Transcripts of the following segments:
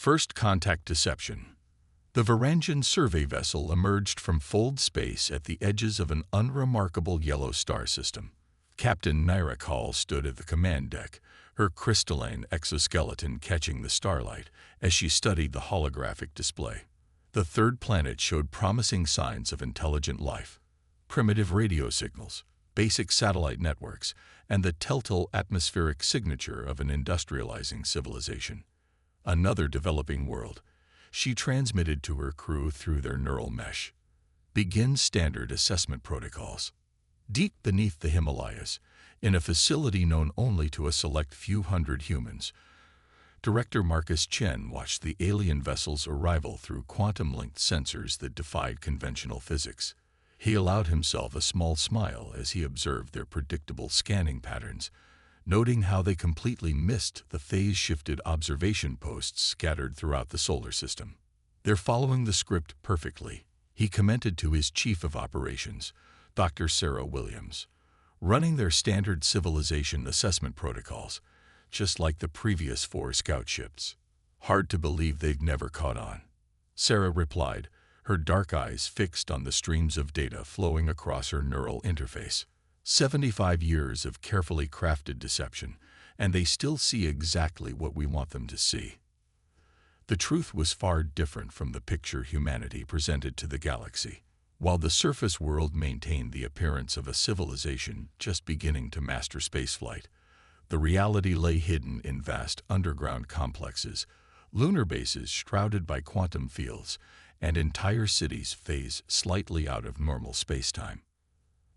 First contact deception. The Varangian survey vessel emerged from fold space at the edges of an unremarkable yellow star system. Captain Nyra Hall stood at the command deck, her crystalline exoskeleton catching the starlight as she studied the holographic display. The third planet showed promising signs of intelligent life. Primitive radio signals, basic satellite networks, and the telltale atmospheric signature of an industrializing civilization. Another developing world, she transmitted to her crew through their neural mesh. Begin standard assessment protocols. Deep beneath the Himalayas, in a facility known only to a select few hundred humans, Director Marcus Chen watched the alien vessel's arrival through quantum-linked sensors that defied conventional physics. He allowed himself a small smile as he observed their predictable scanning patterns, noting how they completely missed the phase-shifted observation posts scattered throughout the solar system. "They're following the script perfectly," he commented to his chief of operations, Dr. Sarah Williams. "Running their standard civilization assessment protocols, just like the previous 4 scout ships. Hard to believe they've never caught on," Sarah replied, her dark eyes fixed on the streams of data flowing across her neural interface. 75 years of carefully crafted deception, and they still see exactly what we want them to see. The truth was far different from the picture humanity presented to the galaxy. While the surface world maintained the appearance of a civilization just beginning to master spaceflight, the reality lay hidden in vast underground complexes, lunar bases shrouded by quantum fields, and entire cities phased slightly out of normal spacetime.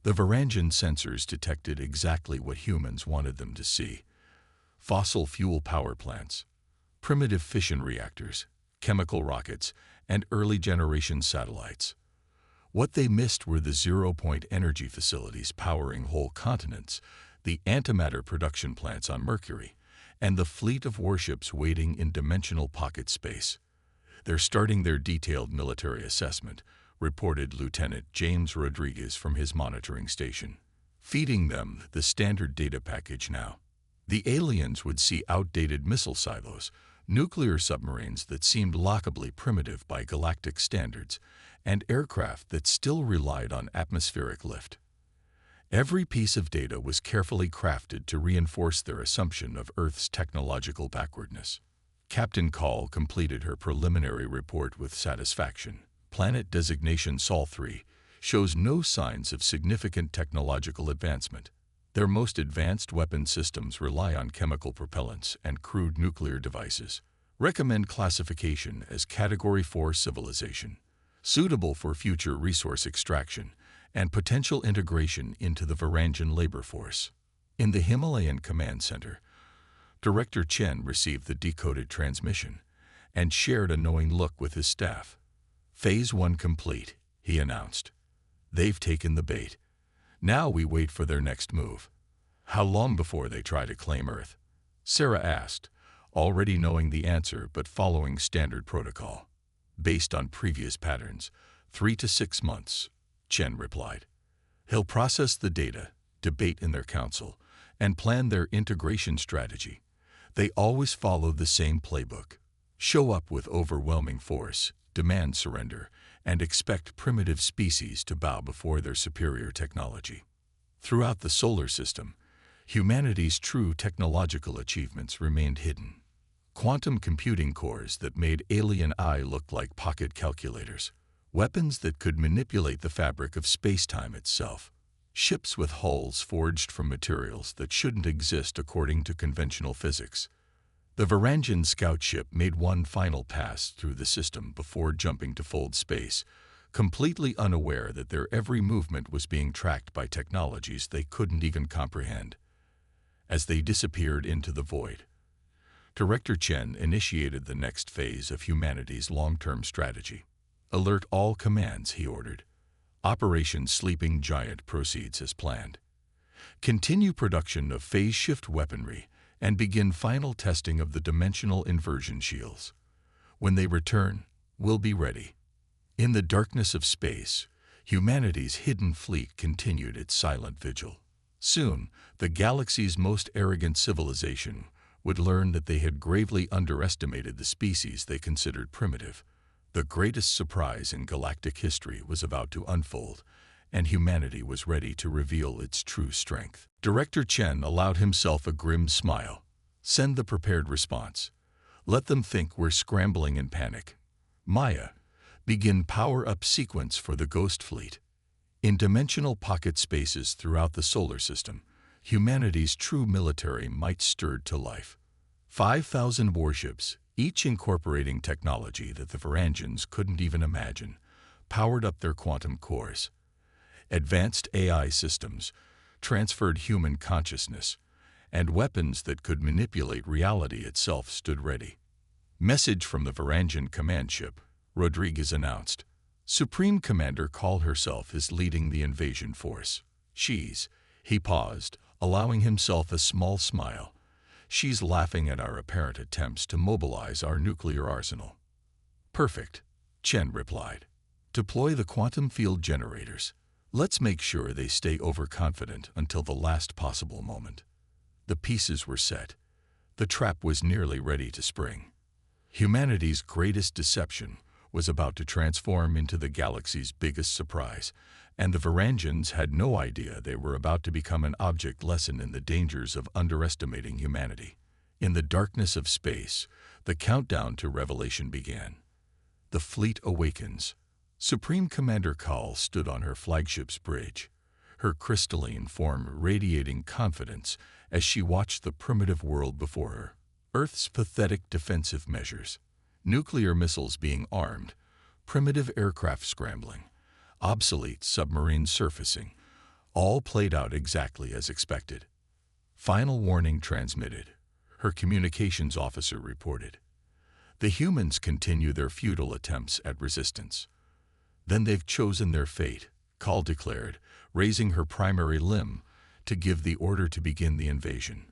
The Varangian sensors detected exactly what humans wanted them to see: fossil fuel power plants, primitive fission reactors, chemical rockets, and early-generation satellites. What they missed were the zero-point energy facilities powering whole continents, the antimatter production plants on Mercury, and the fleet of warships waiting in dimensional pocket space. "They're starting their detailed military assessment," reported Lieutenant James Rodriguez from his monitoring station. "Feeding them the standard data package now." The aliens would see outdated missile silos, nuclear submarines that seemed laughably primitive by galactic standards, and aircraft that still relied on atmospheric lift. Every piece of data was carefully crafted to reinforce their assumption of Earth's technological backwardness. Captain Call completed her preliminary report with satisfaction. Planet designation Sol 3 shows no signs of significant technological advancement. Their most advanced weapon systems rely on chemical propellants and crude nuclear devices. Recommend classification as Category 4 civilization, suitable for future resource extraction and potential integration into the Varangian labor force. In the Himalayan Command Center, Director Chen received the decoded transmission and shared a knowing look with his staff. "Phase 1 complete," he announced. "They've taken the bait. Now we wait for their next move." "How long before they try to claim Earth?" Sarah asked, already knowing the answer but following standard protocol. "Based on previous patterns, 3 to 6 months, Chen replied. "He'll process the data, debate in their council, and plan their integration strategy. They always follow the same playbook. Show up with overwhelming force, demand surrender, and expect primitive species to bow before their superior technology." Throughout the solar system, humanity's true technological achievements remained hidden. Quantum computing cores that made alien eye look like pocket calculators, weapons that could manipulate the fabric of space-time itself, ships with hulls forged from materials that shouldn't exist according to conventional physics. The Varangian scout ship made one final pass through the system before jumping to fold space, completely unaware that their every movement was being tracked by technologies they couldn't even comprehend. As they disappeared into the void, Director Chen initiated the next phase of humanity's long-term strategy. "Alert all commands," he ordered. "Operation Sleeping Giant proceeds as planned. Continue production of phase-shift weaponry and begin final testing of the dimensional inversion shields. When they return, we'll be ready." In the darkness of space, humanity's hidden fleet continued its silent vigil. Soon, the galaxy's most arrogant civilization would learn that they had gravely underestimated the species they considered primitive. The greatest surprise in galactic history was about to unfold, and humanity was ready to reveal its true strength. Director Chen allowed himself a grim smile. Send the prepared response. Let them think we're scrambling in panic. Maya, begin power-up sequence for the Ghost Fleet. In dimensional pocket spaces throughout the solar system, humanity's true military might stirred to life. 5,000 warships, each incorporating technology that the Varangians couldn't even imagine, powered up their quantum cores. Advanced AI systems, transferred human consciousness, and weapons that could manipulate reality itself stood ready. Message from the Varangian command ship, Rodriguez announced. Supreme Commander Call herself is leading the invasion force. He paused, allowing himself a small smile. She's laughing at our apparent attempts to mobilize our nuclear arsenal. Perfect, Chen replied. Deploy the quantum field generators. Let's make sure they stay overconfident until the last possible moment. The pieces were set. The trap was nearly ready to spring. Humanity's greatest deception was about to transform into the galaxy's biggest surprise, and the Varangians had no idea they were about to become an object lesson in the dangers of underestimating humanity. In the darkness of space, the countdown to revelation began. The fleet awakens. Supreme Commander Call stood on her flagship's bridge, her crystalline form radiating confidence as she watched the primitive world before her. Earth's pathetic defensive measures, nuclear missiles being armed, primitive aircraft scrambling, obsolete submarines surfacing, all played out exactly as expected. Final warning transmitted, her communications officer reported. The humans continue their futile attempts at resistance. Then they've chosen their fate, Call declared, raising her primary limb to give the order to begin the invasion.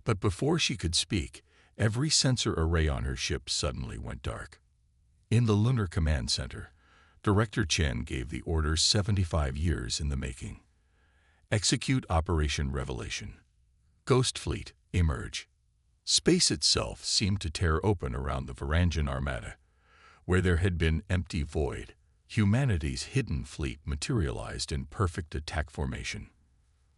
But before she could speak, every sensor array on her ship suddenly went dark. In the Lunar Command Center, Director Chen gave the order 75 years in the making. Execute Operation Revelation. Ghost Fleet, emerge. Space itself seemed to tear open around the Varangian armada. Where there had been empty void, humanity's hidden fleet materialized in perfect attack formation.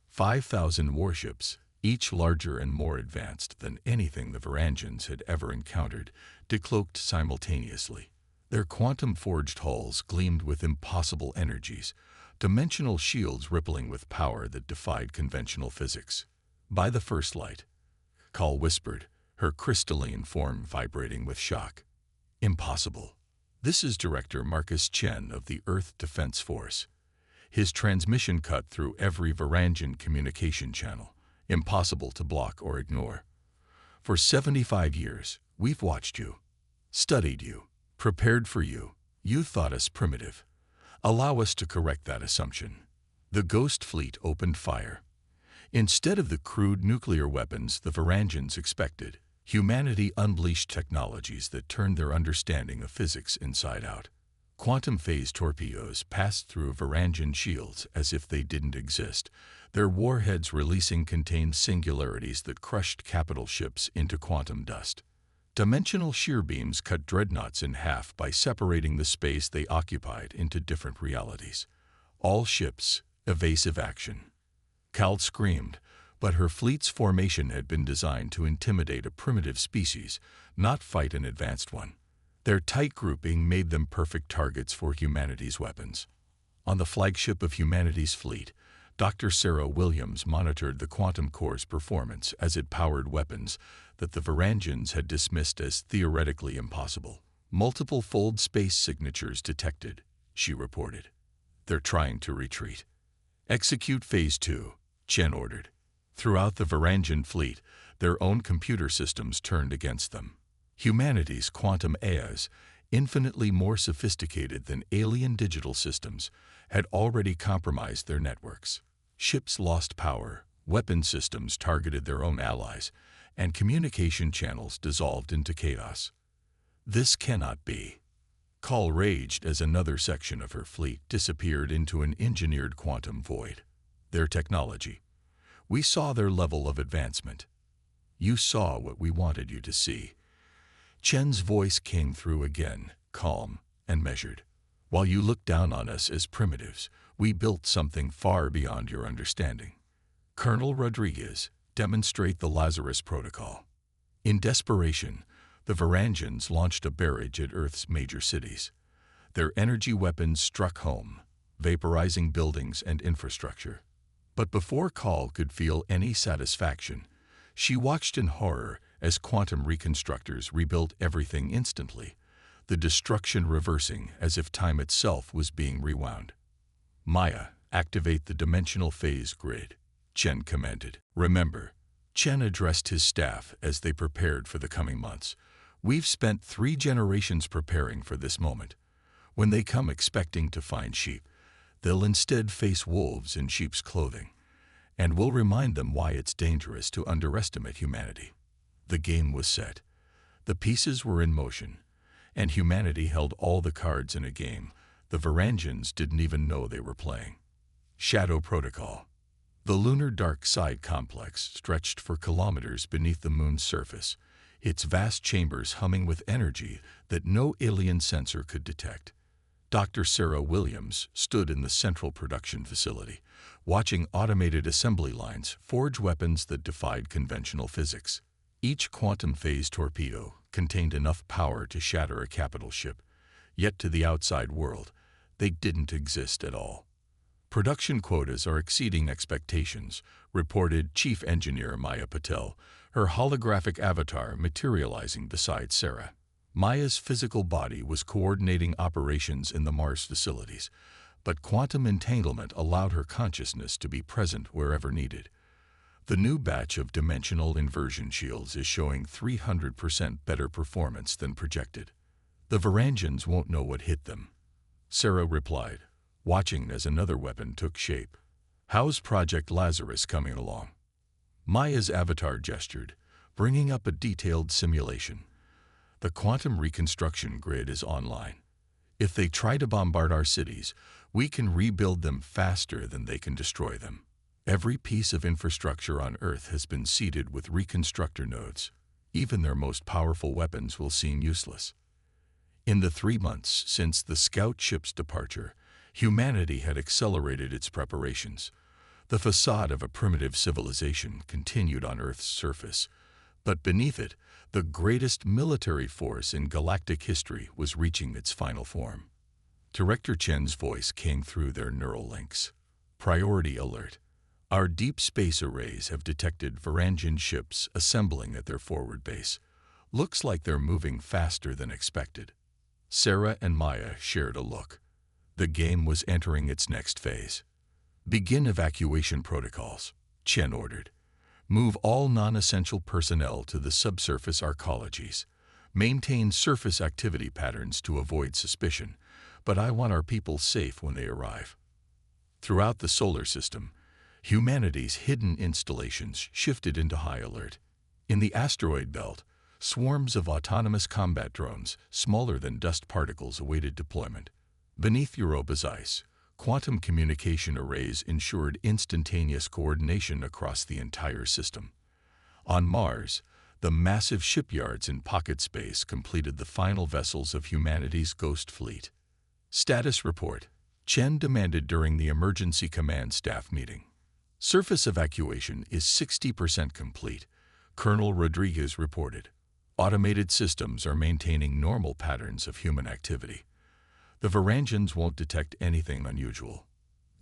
5,000 warships, each larger and more advanced than anything the Varangians had ever encountered, decloaked simultaneously. Their quantum-forged hulls gleamed with impossible energies, dimensional shields rippling with power that defied conventional physics. By the first light, Call whispered, her crystalline form vibrating with shock. Impossible. This is Director Marcus Chen of the Earth Defense Force. His transmission cut through every Varangian communication channel, impossible to block or ignore. For 75 years, we've watched you, studied you, prepared for you. You thought us primitive. Allow us to correct that assumption. The Ghost Fleet opened fire. Instead of the crude nuclear weapons the Varangians expected, humanity unleashed technologies that turned their understanding of physics inside out. Quantum phase torpedoes passed through Varangian shields as if they didn't exist, their warheads releasing contained singularities that crushed capital ships into quantum dust. Dimensional shear beams cut dreadnoughts in half by separating the space they occupied into different realities. All ships, evasive action. Cal screamed, but her fleet's formation had been designed to intimidate a primitive species, not fight an advanced one. Their tight grouping made them perfect targets for humanity's weapons. On the flagship of humanity's fleet, Dr. Sarah Williams monitored the quantum core's performance as it powered weapons that the Varangians had dismissed as theoretically impossible. Multiple fold space signatures detected, she reported. They're trying to retreat. Execute Phase 2, Chen ordered. Throughout the Varangian fleet, their own computer systems turned against them. Humanity's quantum AIs, infinitely more sophisticated than alien digital systems, had already compromised their networks. Ships lost power, weapon systems targeted their own allies, and communication channels dissolved into chaos. This cannot be. Call raged as another section of her fleet disappeared into an engineered quantum void. Their technology. We saw their level of advancement. You saw what we wanted you to see. Chen's voice came through again, calm and measured. While you looked down on us as primitives, we built something far beyond your understanding. Colonel Rodriguez, demonstrate the Lazarus Protocol. In desperation, the Varangians launched a barrage at Earth's major cities. Their energy weapons struck home, vaporizing buildings and infrastructure. But before Call could feel any satisfaction, she watched in horror as quantum reconstructors rebuilt everything instantly, the destruction reversing as if time itself was being rewound. Maya, activate the dimensional phase grid, Chen commanded. Remember, Chen addressed his staff as they prepared for the coming months. We've spent 3 generations preparing for this moment. When they come expecting to find sheep, they'll instead face wolves in sheep's clothing, and we'll remind them why it's dangerous to underestimate humanity. The game was set. The pieces were in motion, and humanity held all the cards in a game the Varangians didn't even know they were playing. Shadow Protocol. The lunar dark side complex stretched for kilometers beneath the moon's surface, its vast chambers humming with energy that no alien sensor could detect. Dr. Sarah Williams stood in the central production facility, watching automated assembly lines forge weapons that defied conventional physics. Each quantum phase torpedo contained enough power to shatter a capital ship, yet to the outside world, they didn't exist at all. Production quotas are exceeding expectations, reported Chief Engineer Maya Patel, her holographic avatar materializing beside Sarah. Maya's physical body was coordinating operations in the Mars facilities, but quantum entanglement allowed her consciousness to be present wherever needed. The new batch of dimensional inversion shields is showing 300% better performance than projected. The Varangians won't know what hit them. Sarah replied, watching as another weapon took shape. How's Project Lazarus coming along? Maya's avatar gestured, bringing up a detailed simulation. The quantum reconstruction grid is online. If they try to bombard our cities, we can rebuild them faster than they can destroy them. Every piece of infrastructure on Earth has been seeded with reconstructor nodes. Even their most powerful weapons will seem useless. In the 3 months since the scout ship's departure, humanity had accelerated its preparations. The facade of a primitive civilization continued on Earth's surface, but beneath it, the greatest military force in galactic history was reaching its final form. Director Chen's voice came through their neural links. Priority alert. Our deep space arrays have detected Varangian ships assembling at their forward base. Looks like they're moving faster than expected. Sarah and Maya shared a look. The game was entering its next phase. Begin evacuation protocols, Chen ordered. Move all non-essential personnel to the subsurface arcologies. Maintain surface activity patterns to avoid suspicion, but I want our people safe when they arrive. Throughout the solar system, humanity's hidden installations shifted into high alert. In the asteroid belt, swarms of autonomous combat drones, smaller than dust particles, awaited deployment. Beneath Europa's ice, quantum communication arrays ensured instantaneous coordination across the entire system. On Mars, the massive shipyards in pocket space completed the final vessels of humanity's ghost fleet. Status report, Chen demanded during the emergency command staff meeting. Surface evacuation is 60% complete, Colonel Rodriguez reported. Automated systems are maintaining normal patterns of human activity. The Varangians won't detect anything unusual.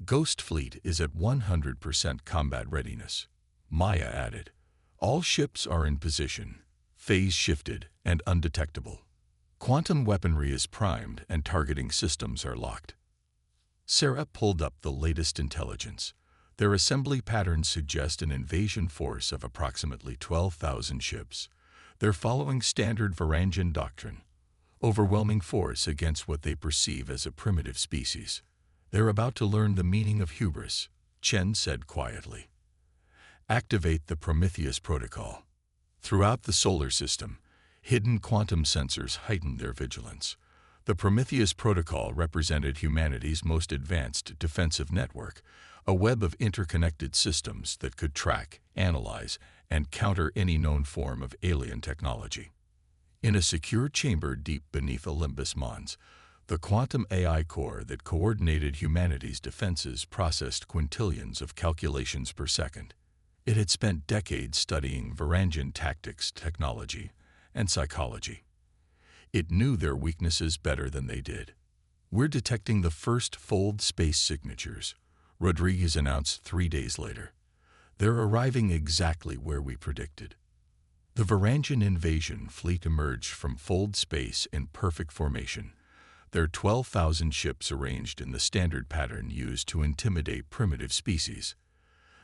Ghost Fleet is at 100% combat readiness. Maya added, all ships are in position, phase shifted and undetectable. Quantum weaponry is primed and targeting systems are locked. Sarah pulled up the latest intelligence. Their assembly patterns suggest an invasion force of approximately 12,000 ships. They're following standard Varangian doctrine. Overwhelming force against what they perceive as a primitive species. They're about to learn the meaning of hubris, Chen said quietly. Activate the Prometheus Protocol. Throughout the solar system, hidden quantum sensors heightened their vigilance. The Prometheus Protocol represented humanity's most advanced defensive network, a web of interconnected systems that could track, analyze, and counter any known form of alien technology. In a secure chamber deep beneath Olympus Mons, the quantum AI core that coordinated humanity's defenses processed quintillions of calculations per second. It had spent decades studying Varangian tactics, technology, and psychology. It knew their weaknesses better than they did. "We're detecting the first fold space signatures," Rodriguez announced 3 days later. "They're arriving exactly where we predicted." The Varangian invasion fleet emerged from fold space in perfect formation, their 12,000 ships arranged in the standard pattern used to intimidate primitive species.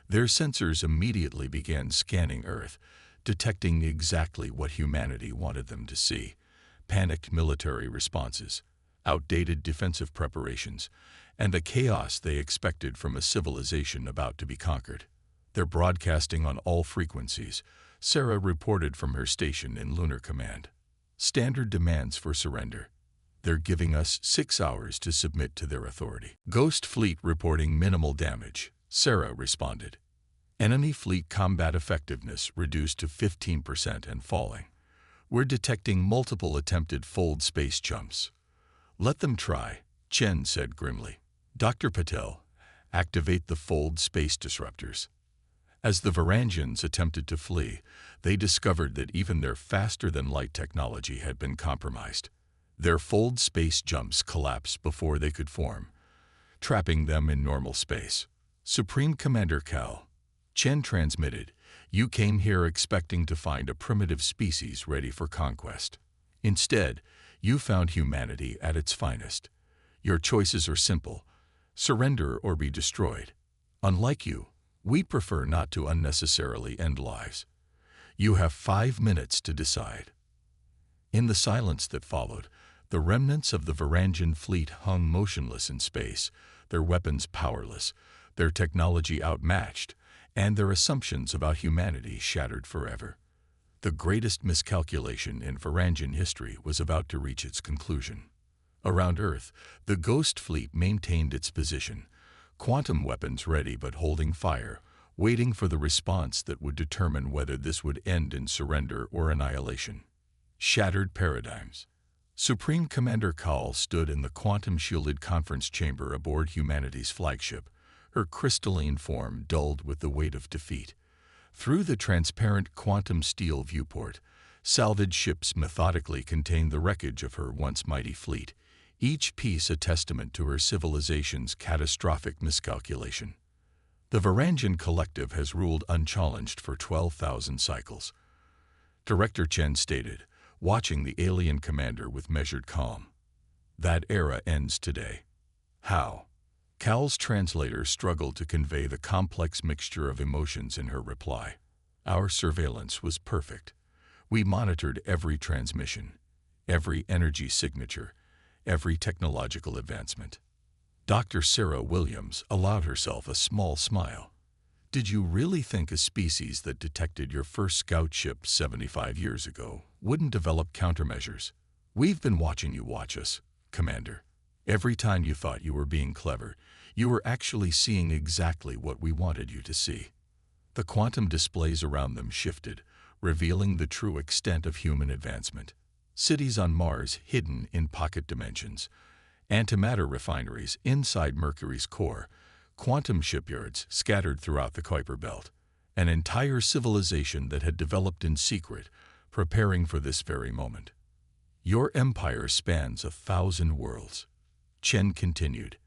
Their sensors immediately began scanning Earth, detecting exactly what humanity wanted them to see: panicked military responses, outdated defensive preparations, and the chaos they expected from a civilization about to be conquered. "They're broadcasting on all frequencies," Sarah reported from her station in Lunar Command. "Standard demands for surrender. They're giving us 6 hours to submit to their authority." "Ghost Fleet reporting minimal damage," Sarah responded. "Enemy fleet combat effectiveness reduced to 15% and falling. We're detecting multiple attempted fold space jumps." "Let them try," Chen said grimly. "Dr. Patel, activate the fold space disruptors." As the Varangians attempted to flee, they discovered that even their faster-than-light technology had been compromised. Their fold space jumps collapsed before they could form, trapping them in normal space. "Supreme Commander Cal," Chen transmitted, "you came here expecting to find a primitive species ready for conquest. Instead, you found humanity at its finest. Your choices are simple: surrender or be destroyed. Unlike you, we prefer not to unnecessarily end lives. You have 5 minutes to decide." In the silence that followed, the remnants of the Varangian fleet hung motionless in space, their weapons powerless, their technology outmatched, and their assumptions about humanity shattered forever. The greatest miscalculation in Varangian history was about to reach its conclusion. Around Earth, the Ghost Fleet maintained its position, quantum weapons ready but holding fire, waiting for the response that would determine whether this would end in surrender or annihilation. Shattered paradigms. Supreme Commander Kaal stood in the quantum-shielded conference chamber aboard humanity's flagship, her crystalline form dulled with the weight of defeat. Through the transparent quantum steel viewport, salvaged ships methodically contained the wreckage of her once mighty fleet, each piece a testament to her civilization's catastrophic miscalculation. The Varangian collective has ruled unchallenged for 12,000 cycles, Director Chen stated, watching the alien commander with measured calm. "That era ends today." "How?" Cal's translator struggled to convey the complex mixture of emotions in her reply. "Our surveillance was perfect. We monitored every transmission, every energy signature, every technological advancement." Dr. Sarah Williams allowed herself a small smile. "Did you really think a species that detected your first scout ship 75 years ago wouldn't develop countermeasures? We've been watching you watch us, Commander. Every time you thought you were being clever, you were actually seeing exactly what we wanted you to see." The quantum displays around them shifted, revealing the true extent of human advancement. Cities on Mars hidden in pocket dimensions, antimatter refineries inside Mercury's core, quantum shipyards scattered throughout the Kuiper Belt, an entire civilization that had developed in secret, preparing for this very moment. "Your empire spans 1,000 worlds," Chen continued,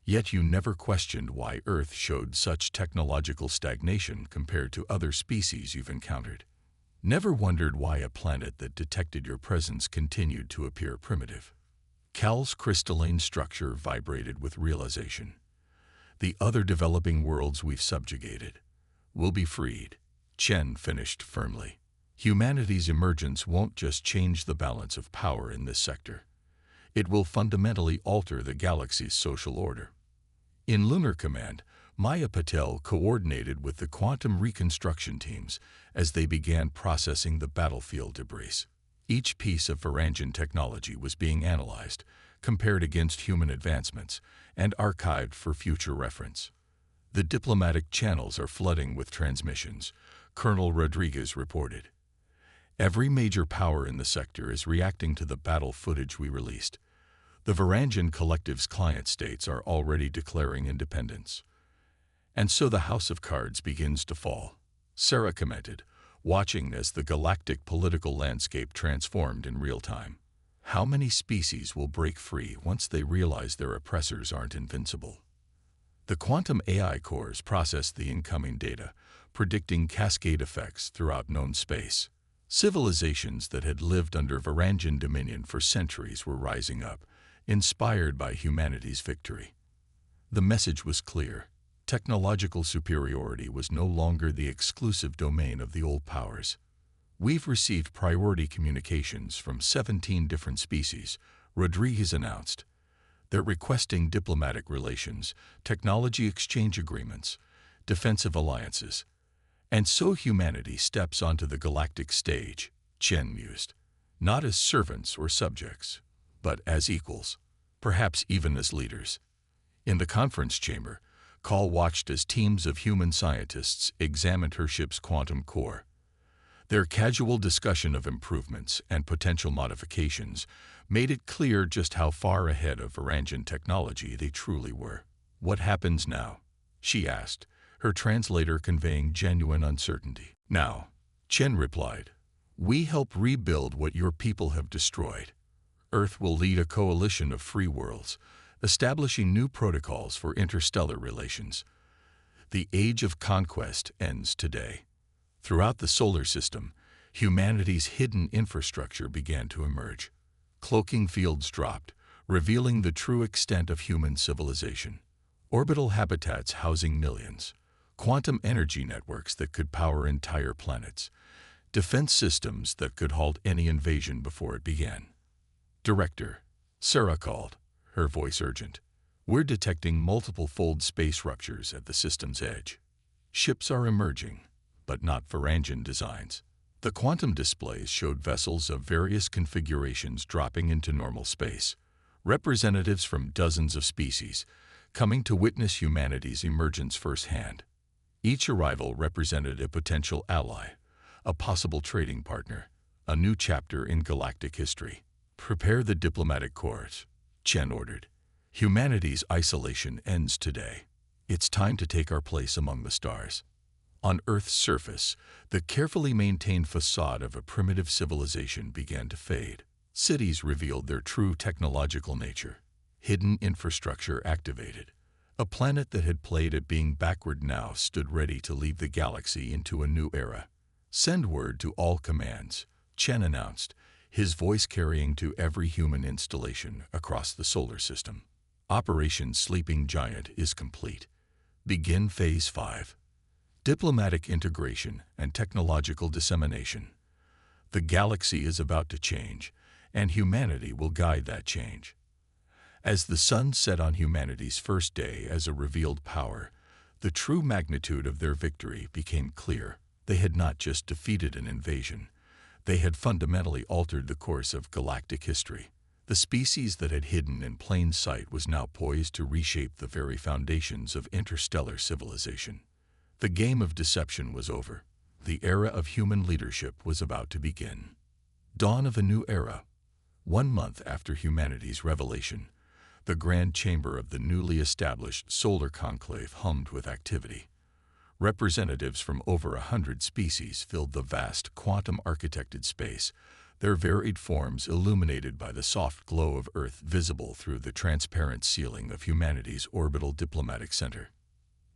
"yet you never questioned why Earth showed such technological stagnation compared to other species you've encountered. Never wondered why a planet that detected your presence continued to appear primitive." Cal's crystalline structure vibrated with realization. "The other developing worlds we've subjugated will be freed," Chen finished firmly. "Humanity's emergence won't just change the balance of power in this sector. It will fundamentally alter the galaxy's social order." In Lunar Command, Maya Patel coordinated with the quantum reconstruction teams as they began processing the battlefield debris. Each piece of Varangian technology was being analyzed, compared against human advancements, and archived for future reference. The diplomatic channels are flooding with transmissions, Colonel Rodriguez reported. Every major power in the sector is reacting to the battle footage we released. The Varangian Collective's client states are already declaring independence. And so the house of cards begins to fall, Sarah commented, watching as the galactic political landscape transformed in real time. How many species will break free once they realize their oppressors aren't invincible? The quantum AI cores processed the incoming data, predicting cascade effects throughout known space. Civilizations that had lived under Varangian dominion for centuries were rising up, inspired by humanity's victory. The message was clear. Technological superiority was no longer the exclusive domain of the old powers. We've received priority communications from 17 different species, Rodriguez announced. They're requesting diplomatic relations, technology exchange agreements, defensive alliances. And so humanity steps onto the galactic stage, Chen mused, not as servants or subjects, but as equals, perhaps even as leaders. In the conference chamber, Call watched as teams of human scientists examined her ship's quantum core. Their casual discussion of improvements and potential modifications made it clear just how far ahead of Varangian technology they truly were. "What happens now?" she asked, her translator conveying genuine uncertainty. "Now," Chen replied, "we help rebuild what your people have destroyed. Earth will lead a coalition of free worlds, establishing new protocols for interstellar relations. The age of conquest ends today." Throughout the solar system, humanity's hidden infrastructure began to emerge. Cloaking fields dropped, revealing the true extent of human civilization. Orbital habitats housing millions, quantum energy networks that could power entire planets, defense systems that could halt any invasion before it began. "Director," Sarah called, her voice urgent. "We're detecting multiple fold space ruptures at the system's edge. Ships are emerging, but not Varangian designs." The quantum displays showed vessels of various configurations dropping into normal space, representatives from dozens of species, coming to witness humanity's emergence firsthand. Each arrival represented a potential ally, a possible trading partner, a new chapter in galactic history. "Prepare the diplomatic corps," Chen ordered. "Humanity's isolation ends today. It's time to take our place among the stars." On Earth's surface, the carefully maintained facade of a primitive civilization began to fade. Cities revealed their true technological nature. Hidden infrastructure activated. A planet that had played at being backward now stood ready to lead the galaxy into a new era. "Send word to all commands," Chen announced, his voice carrying to every human installation across the solar system. "Operation Sleeping Giant is complete. Begin Phase 5. Diplomatic integration and technological dissemination. The galaxy is about to change, and humanity will guide that change." As the sun set on humanity's first day as a revealed power, the true magnitude of their victory became clear. They had not just defeated an invasion. They had fundamentally altered the course of galactic history. The species that had hidden in plain sight was now poised to reshape the very foundations of interstellar civilization. The game of deception was over. The era of human leadership was about to begin. Dawn of a new era. 1 month after humanity's revelation, the grand chamber of the newly established solar conclave hummed with activity. Representatives from over 100 species filled the vast, quantum-architected space, their varied forms illuminated by the soft glow of Earth visible through the transparent ceiling of humanity's orbital diplomatic center.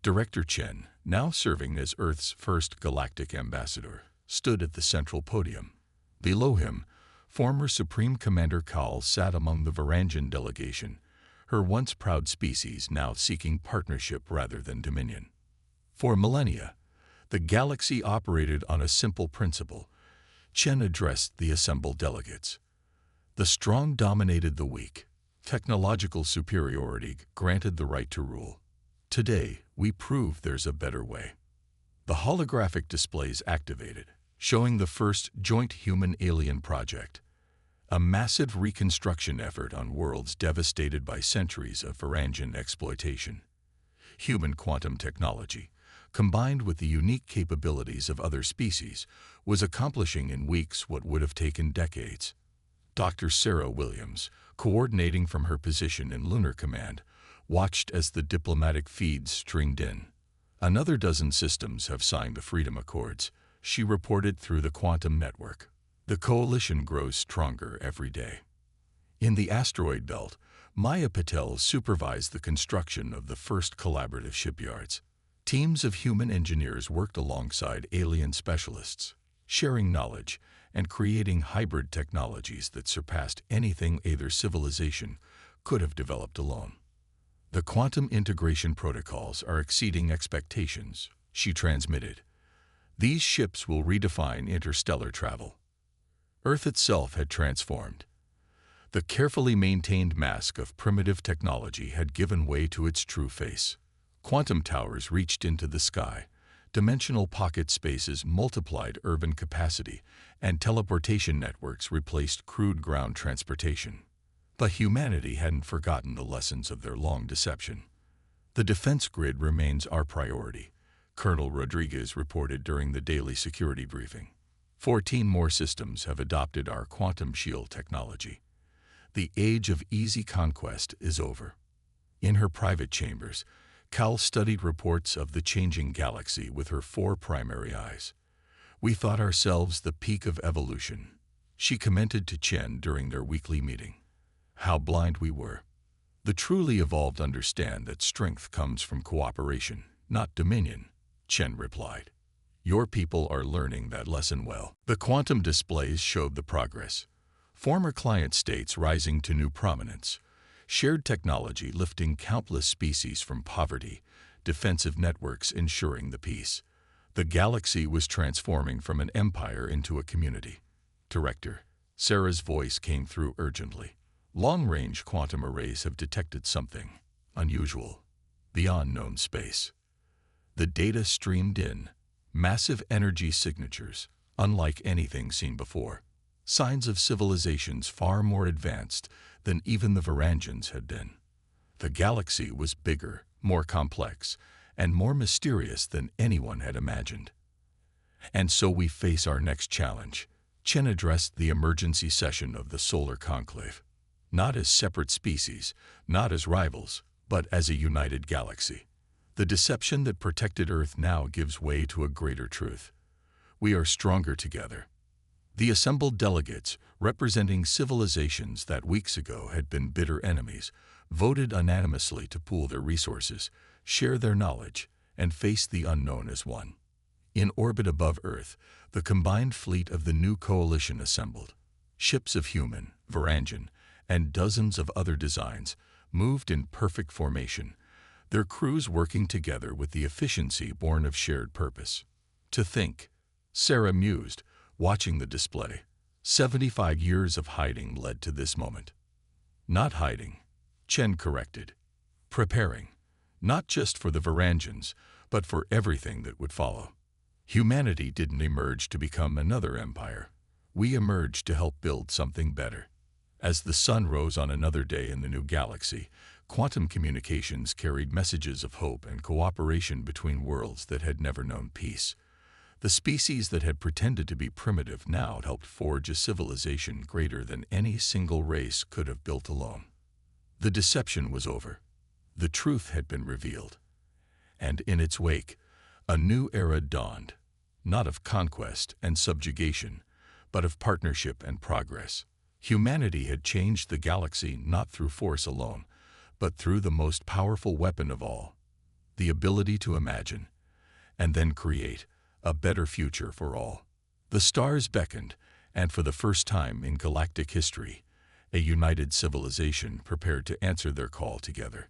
Director Chen, now serving as Earth's first galactic ambassador, stood at the central podium. Below him, former Supreme Commander Kal sat among the Varangian delegation, her once proud species now seeking partnership rather than dominion. For millennia, the galaxy operated on a simple principle. Chen addressed the assembled delegates. The strong dominated the weak. Technological superiority granted the right to rule. Today, we prove there's a better way. The holographic displays activated, showing the first joint human-alien project, a massive reconstruction effort on worlds devastated by centuries of Varangian exploitation. Human quantum technology, combined with the unique capabilities of other species, was accomplishing in weeks what would have taken decades. Dr. Sarah Williams, coordinating from her position in Lunar Command, watched as the diplomatic feeds streamed in. Another dozen systems have signed the Freedom Accords, she reported through the Quantum Network. The coalition grows stronger every day. In the asteroid belt, Maya Patel supervised the construction of the first collaborative shipyards. Teams of human engineers worked alongside alien specialists, sharing knowledge and creating hybrid technologies that surpassed anything either civilization could have developed alone. The quantum integration protocols are exceeding expectations, she transmitted. These ships will redefine interstellar travel. Earth itself had transformed. The carefully maintained mask of primitive technology had given way to its true face. Quantum towers reached into the sky, dimensional pocket spaces multiplied urban capacity, and teleportation networks replaced crude ground transportation. But humanity hadn't forgotten the lessons of their long deception. The defense grid remains our priority, Colonel Rodriguez reported during the daily security briefing. 14 more systems have adopted our quantum shield technology. The age of easy conquest is over. In her private chambers, Cal studied reports of the changing galaxy with her 4 primary eyes. We thought ourselves the peak of evolution, she commented to Chen during their weekly meeting. How blind we were. The truly evolved understand that strength comes from cooperation, not dominion, Chen replied. Your people are learning that lesson well. The quantum displays showed the progress. Former client states rising to new prominence. Shared technology lifting countless species from poverty, defensive networks ensuring the peace. The galaxy was transforming from an empire into a community. Director, Sarah's voice came through urgently. Long-range quantum arrays have detected something unusual beyond known space. The data streamed in, massive energy signatures, unlike anything seen before. Signs of civilizations far more advanced than even the Varangians had been. The galaxy was bigger, more complex, and more mysterious than anyone had imagined. And so we face our next challenge. Chen addressed the emergency session of the Solar Conclave. Not as separate species, not as rivals, but as a united galaxy. The deception that protected Earth now gives way to a greater truth. We are stronger together. The assembled delegates, representing civilizations that weeks ago had been bitter enemies, voted unanimously to pool their resources, share their knowledge, and face the unknown as one. In orbit above Earth, the combined fleet of the new coalition assembled. Ships of human, Varangian, and dozens of other designs moved in perfect formation, their crews working together with the efficiency born of shared purpose. To think, Sarah mused, watching the display. 75 years of hiding led to this moment. Not hiding, Chen corrected. Preparing, not just for the Varangians, but for everything that would follow. Humanity didn't emerge to become another empire. We emerged to help build something better. As the sun rose on another day in the new galaxy, quantum communications carried messages of hope and cooperation between worlds that had never known peace. The species that had pretended to be primitive now helped forge a civilization greater than any single race could have built alone. The deception was over. The truth had been revealed. And in its wake, a new era dawned, not of conquest and subjugation, but of partnership and progress. Humanity had changed the galaxy not through force alone, but through the most powerful weapon of all, the ability to imagine, and then create, a better future for all. The stars beckoned, and for the first time in galactic history, a united civilization prepared to answer their call together.